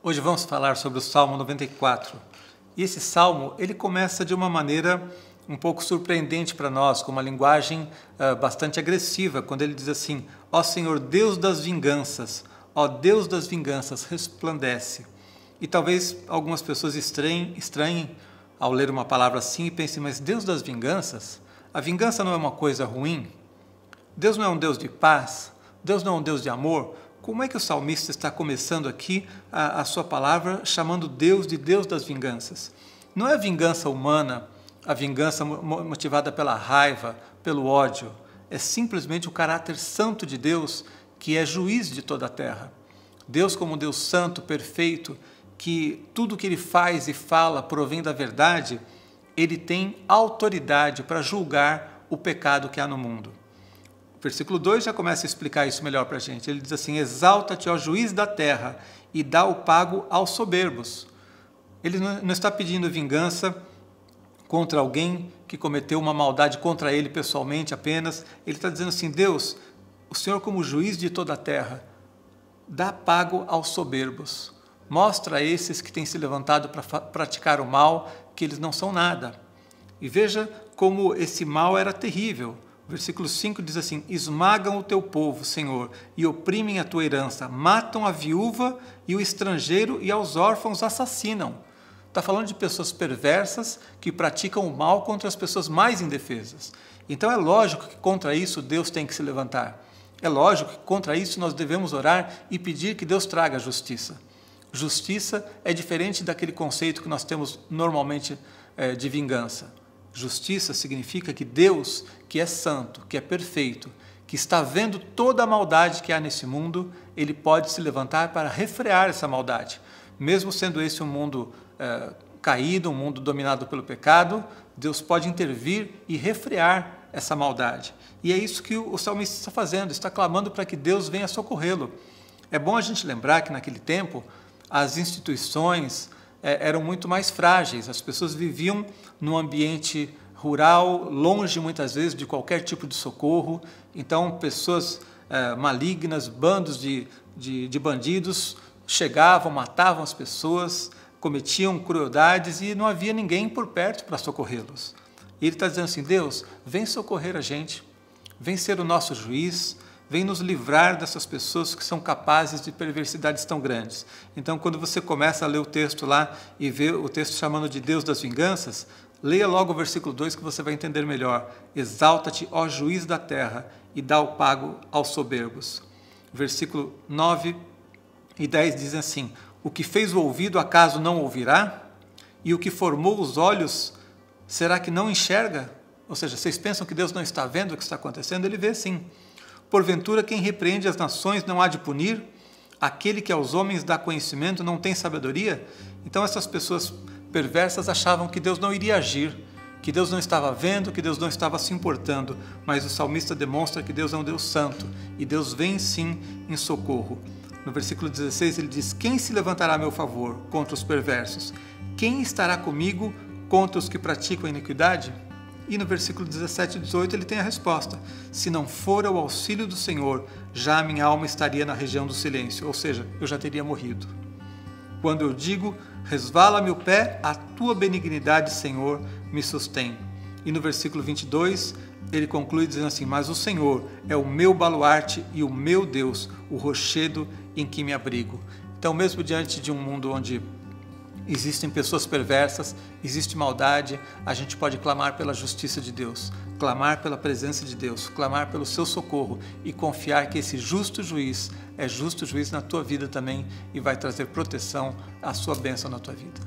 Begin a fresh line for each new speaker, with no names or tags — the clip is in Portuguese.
Hoje vamos falar sobre o Salmo 94. E esse salmo, ele começa de uma maneira um pouco surpreendente para nós, com uma linguagem bastante agressiva, quando ele diz assim: ó Senhor, Deus das vinganças, ó Deus das vinganças, resplandece. E talvez algumas pessoas estranhem ao ler uma palavra assim e pensem, mas Deus das vinganças? A vingança não é uma coisa ruim? Deus não é um Deus de paz? Deus não é um Deus de amor? Como é que o salmista está começando aqui a sua palavra chamando Deus de Deus das vinganças? Não é a vingança humana, a vingança motivada pela raiva, pelo ódio. É simplesmente o caráter santo de Deus, que é juiz de toda a terra. Deus, como Deus santo, perfeito, que tudo que Ele faz e fala provém da verdade, Ele tem autoridade para julgar o pecado que há no mundo. O versículo 2 já começa a explicar isso melhor para a gente. Ele diz assim: exalta-te, ó juiz da terra, e dá o pago aos soberbos. Ele não está pedindo vingança contra alguém que cometeu uma maldade contra ele pessoalmente apenas. Ele está dizendo assim: Deus, o Senhor como juiz de toda a terra, dá pago aos soberbos. Mostra a esses que têm se levantado para praticar o mal que eles não são nada. E veja como esse mal era terrível. O versículo 5 diz assim: esmagam o teu povo, Senhor, e oprimem a tua herança, matam a viúva e o estrangeiro, e aos órfãos assassinam. Está falando de pessoas perversas que praticam o mal contra as pessoas mais indefesas. Então é lógico que contra isso Deus tem que se levantar. É lógico que contra isso nós devemos orar e pedir que Deus traga justiça. Justiça é diferente daquele conceito que nós temos normalmente de vingança. Justiça significa que Deus, que é santo, que é perfeito, que está vendo toda a maldade que há nesse mundo, Ele pode se levantar para refrear essa maldade. Mesmo sendo esse um mundo caído, um mundo dominado pelo pecado, Deus pode intervir e refrear essa maldade. E é isso que o salmista está fazendo, está clamando para que Deus venha socorrê-lo. É bom a gente lembrar que naquele tempo as instituições eram muito mais frágeis, as pessoas viviam num ambiente rural, longe muitas vezes de qualquer tipo de socorro. Então pessoas malignas, bandos de bandidos chegavam, matavam as pessoas, cometiam crueldades e não havia ninguém por perto para socorrê-los. E ele está dizendo assim: Deus, vem socorrer a gente, vem ser o nosso juiz, vem nos livrar dessas pessoas que são capazes de perversidades tão grandes. Então, quando você começa a ler o texto lá e vê o texto chamando de Deus das vinganças, leia logo o versículo 2 que você vai entender melhor. Exalta-te, ó juiz da terra, e dá o pago aos soberbos. Versículo 9 e 10 dizem assim: o que fez o ouvido, acaso não ouvirá? E o que formou os olhos, será que não enxerga? Ou seja, vocês pensam que Deus não está vendo o que está acontecendo? Ele vê sim. Porventura, quem repreende as nações não há de punir? Aquele que aos homens dá conhecimento não tem sabedoria? Então essas pessoas perversas achavam que Deus não iria agir, que Deus não estava vendo, que Deus não estava se importando, mas o salmista demonstra que Deus é um Deus santo, e Deus vem sim em socorro. No versículo 16 ele diz: quem se levantará a meu favor contra os perversos? Quem estará comigo contra os que praticam a iniquidade? E no versículo 17 e 18 ele tem a resposta: se não for o auxílio do Senhor, já a minha alma estaria na região do silêncio, ou seja, eu já teria morrido. Quando eu digo, resvala-me o pé, a tua benignidade, Senhor, me sustém. E no versículo 22 ele conclui dizendo assim: mas o Senhor é o meu baluarte e o meu Deus, o rochedo em que me abrigo. Então, mesmo diante de um mundo onde existem pessoas perversas, existe maldade, a gente pode clamar pela justiça de Deus, clamar pela presença de Deus, clamar pelo seu socorro e confiar que esse justo juiz é justo juiz na tua vida também e vai trazer proteção à sua bênção na tua vida.